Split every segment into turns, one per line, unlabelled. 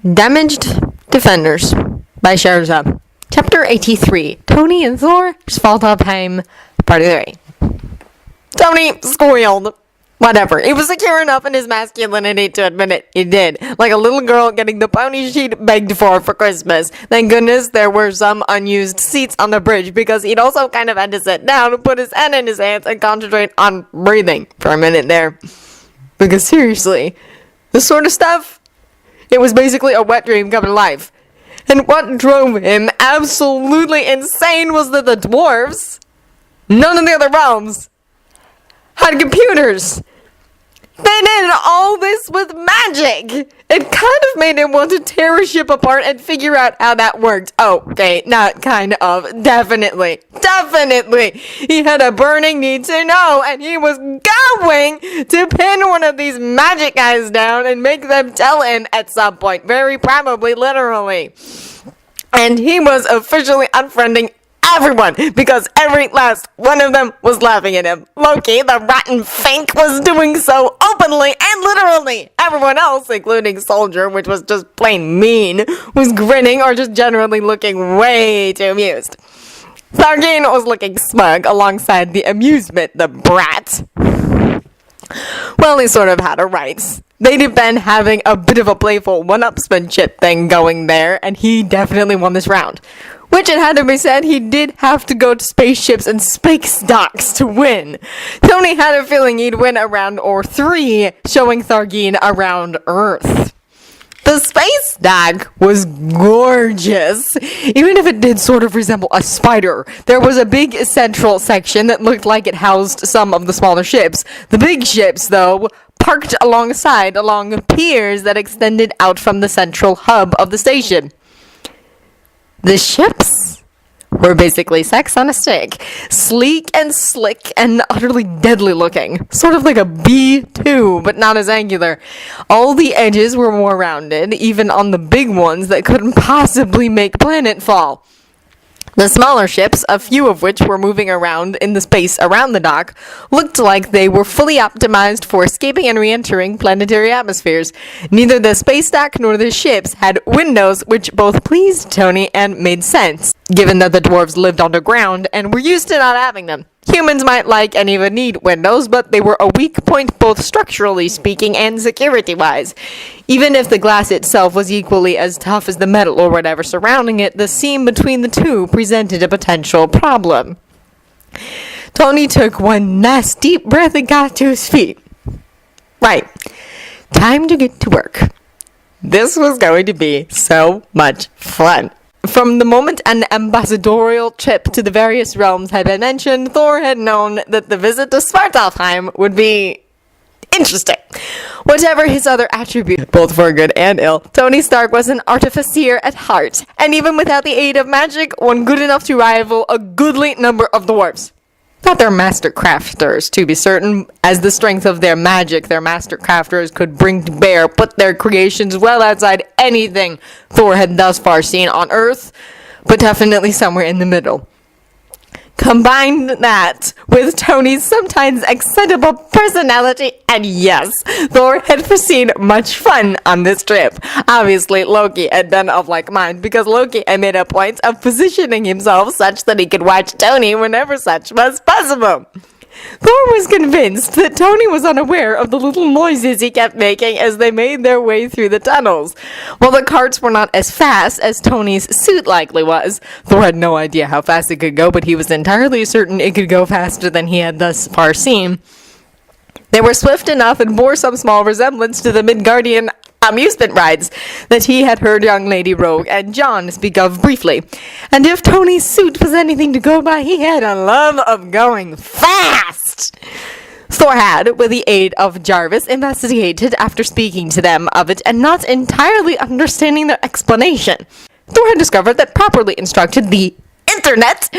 Damaged Defenders by Charles Xavier. Chapter 83. Tony and Thor Svartalfheim, Part 3. Tony squealed. Whatever. He was secure enough in his masculinity to admit it. He did. Like a little girl getting the pony she'd begged for Christmas. Thank goodness there were some unused seats on the bridge, because he'd also kind of had to sit down, put his head in his hands, and concentrate on breathing for a minute there. Because seriously, this sort of stuff, it was basically a wet dream come to life. And what drove him absolutely insane was that the dwarves, none of the other realms, had computers. They did all this with magic. It kind of made him want to tear a ship apart and figure out how that worked. Oh, okay, not kind of. Definitely. He had a burning need to know, and he was going to pin one of these magic guys down and make them tell him at some point. Very probably literally. And he was officially unfriending everyone, because every last one of them was laughing at him. Loki, the rotten fink, was doing so openly and literally. Everyone else, including Soldier, which was just plain mean, was grinning or just generally looking way too amused. Sargine was looking smug alongside the amusement, the brat. Well, he sort of had a right. They'd been having a bit of a playful one-upsmanship thing going there, and he definitely won this round. Which, it had to be said, he did have to go to spaceships and space docks to win. Tony had a feeling he'd win a round or three, showing Thargine around Earth. The space dock was gorgeous, even if it did sort of resemble a spider. There was a big central section that looked like it housed some of the smaller ships. The big ships, though, parked along piers that extended out from the central hub of the station. The ships were basically sex on a stick, sleek and slick and utterly deadly looking, sort of like a B-2, but not as angular. All the edges were more rounded, even on the big ones that couldn't possibly make planetfall. The smaller ships, a few of which were moving around in the space around the dock, looked like they were fully optimized for escaping and re-entering planetary atmospheres. Neither the space dock nor the ships had windows, which both pleased Tony and made sense, given that the dwarves lived underground and were used to not having them. Humans might like and even need windows, but they were a weak point both structurally speaking and security-wise. Even if the glass itself was equally as tough as the metal or whatever surrounding it, the seam between the two presented a potential problem. Tony took one nice deep breath and got to his feet. Right. Time to get to work. This was going to be so much fun. From the moment an ambassadorial trip to the various realms had been mentioned, Thor had known that the visit to Svartalfheim would be interesting. Whatever his other attributes, both for good and ill, Tony Stark was an artificer at heart, and even without the aid of magic, one good enough to rival a goodly number of dwarves. Not their master crafters, to be certain, as the strength of their magic their master crafters could bring to bear put their creations well outside anything Thor had thus far seen on Earth, but definitely somewhere in the middle. Combine that with Tony's sometimes excitable personality, and yes, Thor had foreseen much fun on this trip. Obviously, Loki had been of like mind, because Loki had made a point of positioning himself such that he could watch Tony whenever such was possible. Thor was convinced that Tony was unaware of the little noises he kept making as they made their way through the tunnels. While the carts were not as fast as Tony's suit likely was, Thor had no idea how fast it could go, but he was entirely certain it could go faster than he had thus far seen. They were swift enough and bore some small resemblance to the Midgardian amusement rides that he had heard young Lady Rogue and John speak of briefly. And if Tony's suit was anything to go by, he had a love of going fast. Thor had, with the aid of Jarvis, investigated after speaking to them of it and not entirely understanding their explanation. Thor had discovered that properly instructed, the Internet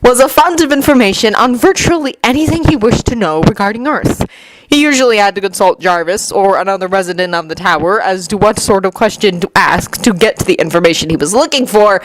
was a font of information on virtually anything he wished to know regarding Earth. He usually had to consult Jarvis or another resident of the tower as to what sort of question to ask to get to the information he was looking for,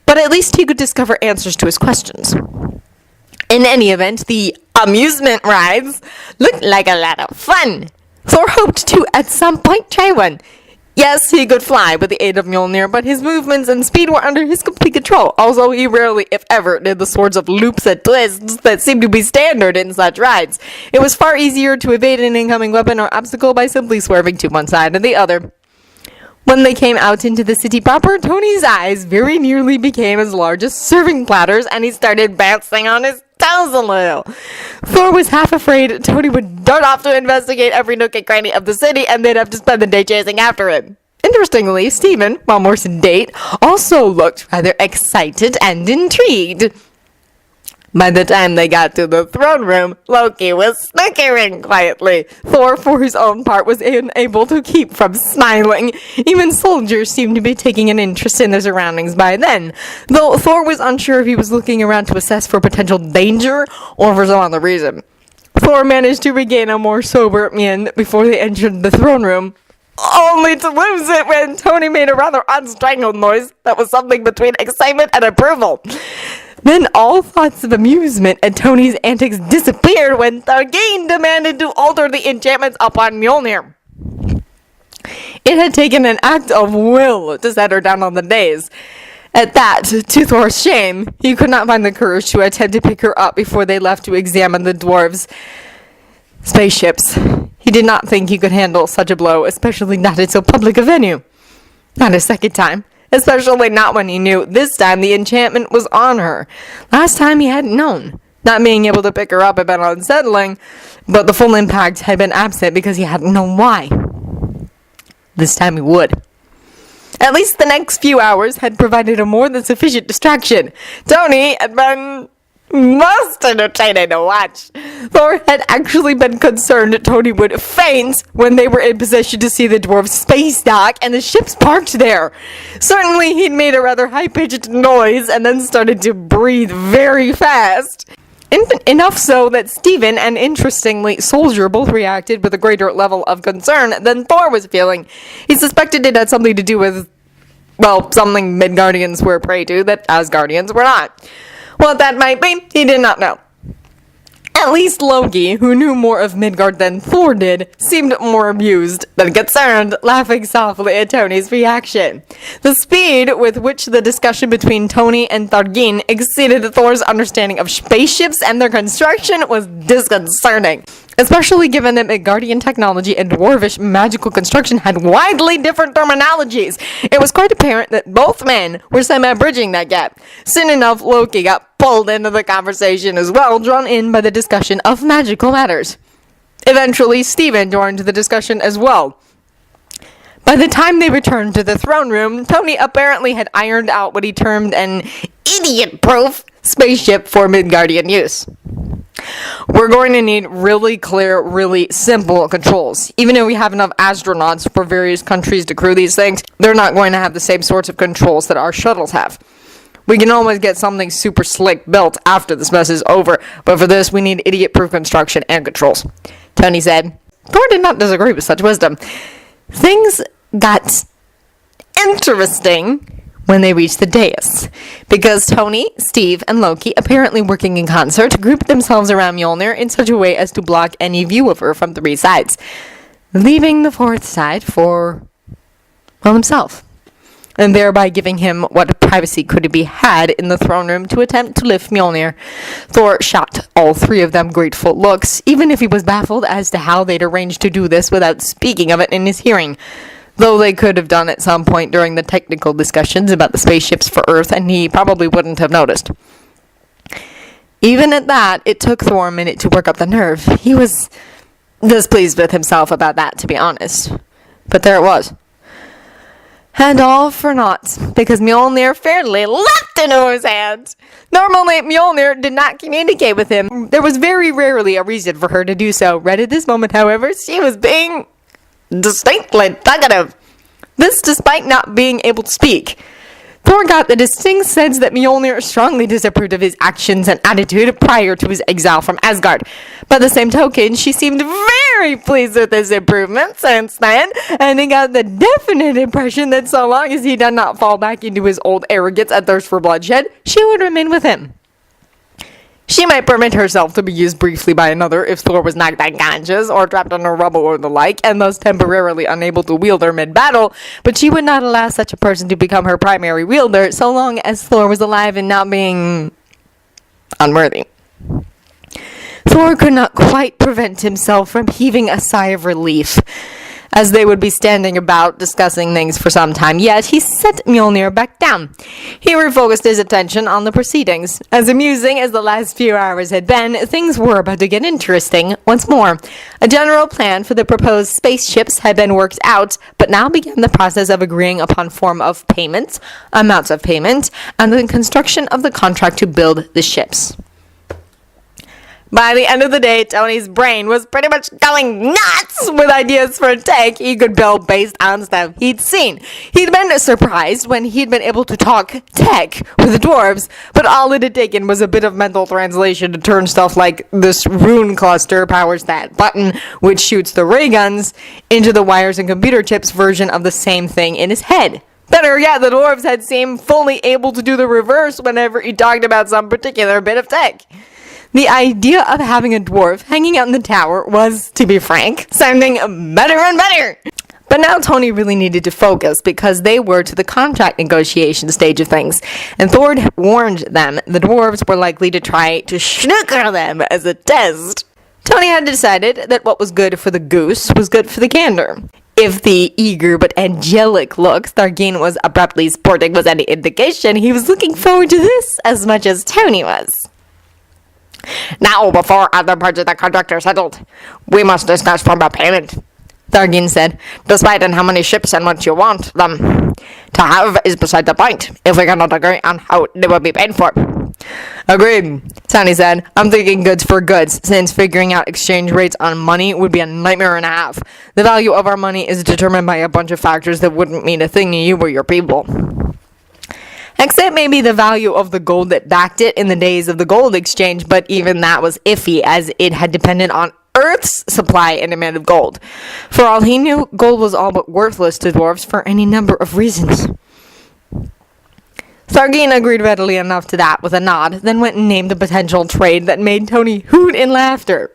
but at least he could discover answers to his questions. In any event, the amusement rides looked like a lot of fun. Thor hoped to, at some point, try one. Yes, he could fly with the aid of Mjolnir, but his movements and speed were under his complete control. Also, he rarely, if ever, did the sorts of loops and twists that seem to be standard in such rides. It was far easier to evade an incoming weapon or obstacle by simply swerving to one side or the other. When they came out into the city proper, Tony's eyes very nearly became as large as serving platters, and he started bouncing on his toes a little. Thor was half afraid Tony would dart off to investigate every nook and cranny of the city, and they'd have to spend the day chasing after him. Interestingly, Stephen, while more sedate, also looked rather excited and intrigued. By the time they got to the throne room, Loki was snickering quietly. Thor, for his own part, was unable to keep from smiling. Even soldiers seemed to be taking an interest in their surroundings by then, though Thor was unsure if he was looking around to assess for potential danger or for some other reason. Thor managed to regain a more sober mien before they entered the throne room, only to lose it when Tony made a rather unstrangled noise that was something between excitement and approval. Then all thoughts of amusement at Tony's antics disappeared when Thorgine demanded to alter the enchantments upon Mjolnir. It had taken an act of will to set her down on the days. At that, to Thor's shame, he could not find the courage to attempt to pick her up before they left to examine the dwarves' spaceships. He did not think he could handle such a blow, especially not at so public a venue. Not a second time. Especially not when he knew this time the enchantment was on her. Last time he hadn't known. Not being able to pick her up had been unsettling, but the full impact had been absent because he hadn't known why. This time he would. At least the next few hours had provided a more than sufficient distraction. Tony had been most entertaining to watch. Thor had actually been concerned Tony would faint when they were in position to see the dwarf's space dock and the ships parked there. Certainly he'd made a rather high-pitched noise and then started to breathe very fast. Enough so that Stephen and, interestingly, Soldier both reacted with a greater level of concern than Thor was feeling. He suspected it had something to do with, well, something Midgardians were prey to that Asgardians were not. What that might be, he did not know. At least Loki, who knew more of Midgard than Thor did, seemed more amused than concerned, laughing softly at Tony's reaction. The speed with which the discussion between Tony and Thorgine exceeded Thor's understanding of spaceships and their construction was disconcerting, especially given that Midgardian technology and dwarvish magical construction had widely different terminologies. It was quite apparent that both men were semi-bridging that gap. Soon enough, Loki got pulled into the conversation as well, drawn in by the discussion of magical matters. Eventually, Stephen joined the discussion as well. By the time they returned to the throne room, Tony apparently had ironed out what he termed an idiot-proof spaceship for Midgardian use. We're going to need really clear, really simple controls. Even if we have enough astronauts for various countries to crew these things, they're not going to have the same sorts of controls that our shuttles have. We can always get something super slick built after this mess is over, but for this we need idiot-proof construction and controls, Tony said. Thor did not disagree with such wisdom. Things got interesting when they reached the dais, because Tony, Steve, and Loki, apparently working in concert, grouped themselves around Mjolnir in such a way as to block any view of her from 3 sides, leaving the 4th side for, well, himself, and thereby giving him what privacy could be had in the throne room to attempt to lift Mjolnir. Thor shot all 3 of them grateful looks, even if he was baffled as to how they'd arranged to do this without speaking of it in his hearing, though they could have done at some point during the technical discussions about the spaceships for Earth, and he probably wouldn't have noticed. Even at that, it took Thor a minute to work up the nerve. He was displeased with himself about that, to be honest. But there it was. And all for naught, because Mjolnir fairly leapt into his hands. Normally, Mjolnir did not communicate with him. There was very rarely a reason for her to do so. Right at this moment, however, she was being distinctly talkative. This despite not being able to speak. Thor got the distinct sense that Mjolnir strongly disapproved of his actions and attitude prior to his exile from Asgard. By the same token, she seemed very pleased with his improvement since then, and he got the definite impression that so long as he did not fall back into his old arrogance and thirst for bloodshed, she would remain with him. She might permit herself to be used briefly by another if Thor was knocked unconscious or trapped under rubble or the like, and thus temporarily unable to wield her mid-battle, but she would not allow such a person to become her primary wielder so long as Thor was alive and not being unworthy. Thor could not quite prevent himself from heaving a sigh of relief, as they would be standing about discussing things for some time, yet he set Mjolnir back down. He refocused his attention on the proceedings. As amusing as the last few hours had been, things were about to get interesting once more. A general plan for the proposed spaceships had been worked out, but now began the process of agreeing upon form of payment, amounts of payment, and the construction of the contract to build the ships. By the end of the day, Tony's brain was pretty much going nuts with ideas for tech he could build based on stuff he'd seen. He'd been surprised when he'd been able to talk tech with the dwarves, but all it had taken was a bit of mental translation to turn stuff like this rune cluster powers that button, which shoots the ray guns, into the wires and computer chips version of the same thing in his head. Better yet, the dwarves had seemed fully able to do the reverse whenever he talked about some particular bit of tech. The idea of having a dwarf hanging out in the tower was, to be frank, sounding better and better. But now Tony really needed to focus because they were to the contract negotiation stage of things, and Thor warned them the dwarves were likely to try to snooker them as a test. Tony had decided that what was good for the goose was good for the gander. If the eager but angelic look Erskine was abruptly sporting was any indication, he was looking forward to this as much as Tony was.
Now, before other parts of the contract are settled, we must discuss form of payment,
Erskine said.
Despite on how many ships and what you want them to have is beside the point, if we cannot agree on how they will be paid for.
Agreed, Tony said. I'm thinking goods for goods, since figuring out exchange rates on money would be a nightmare and a half. The value of our money is determined by a bunch of factors that wouldn't mean a thing to you or your people. Except maybe the value of the gold that backed it in the days of the gold exchange, but even that was iffy, as it had depended on Earth's supply and demand of gold. For all he knew, gold was all but worthless to dwarves for any number of reasons. Erskine agreed readily enough to that with a nod, then went and named a potential trade that made Tony hoot in laughter.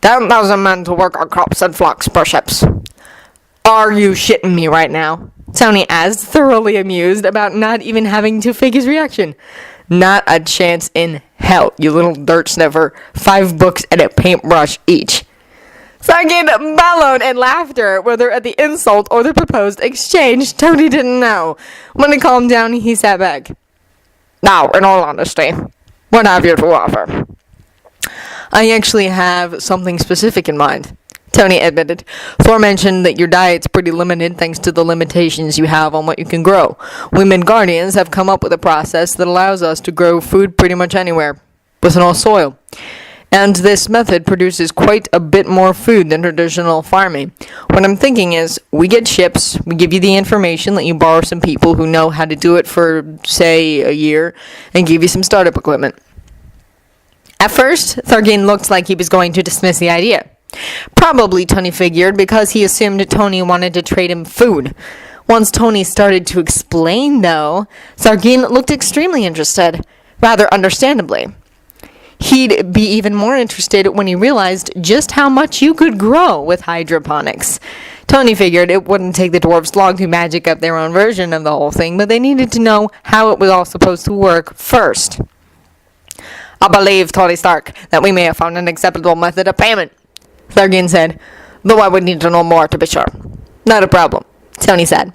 10,000 men to work on crops and flocks per ships.
Are you shitting me right now? Tony asked, thoroughly amused about not even having to fake his reaction. Not a chance in hell, you little dirt sniffer. 5 books and a paintbrush each. Erskine bellowed in laughter, whether at the insult or the proposed exchange, Tony didn't know. When he calmed down, he sat back.
Now, in all honesty, what have you to offer?
I actually have something specific in mind, Tony admitted. Thor mentioned that your diet's pretty limited thanks to the limitations you have on what you can grow. We Midgardians have come up with a process that allows us to grow food pretty much anywhere, with no soil. And this method produces quite a bit more food than traditional farming. What I'm thinking is, we get ships, we give you the information, let you borrow some people who know how to do it for, say, a year, and give you some startup equipment. At first, Erskine looked like he was going to dismiss the idea. Probably, Tony figured, because he assumed Tony wanted to trade him food. Once Tony started to explain, though, Erskine looked extremely interested, rather understandably. He'd be even more interested when he realized just how much you could grow with hydroponics. Tony figured it wouldn't take the dwarves long to magic up their own version of the whole thing, but they needed to know how it was all supposed to work first.
I believe, Tony Stark, that we may have found an acceptable method of payment,
Erskine said,
though I would need to know more to be sure.
Not a problem, Tony said.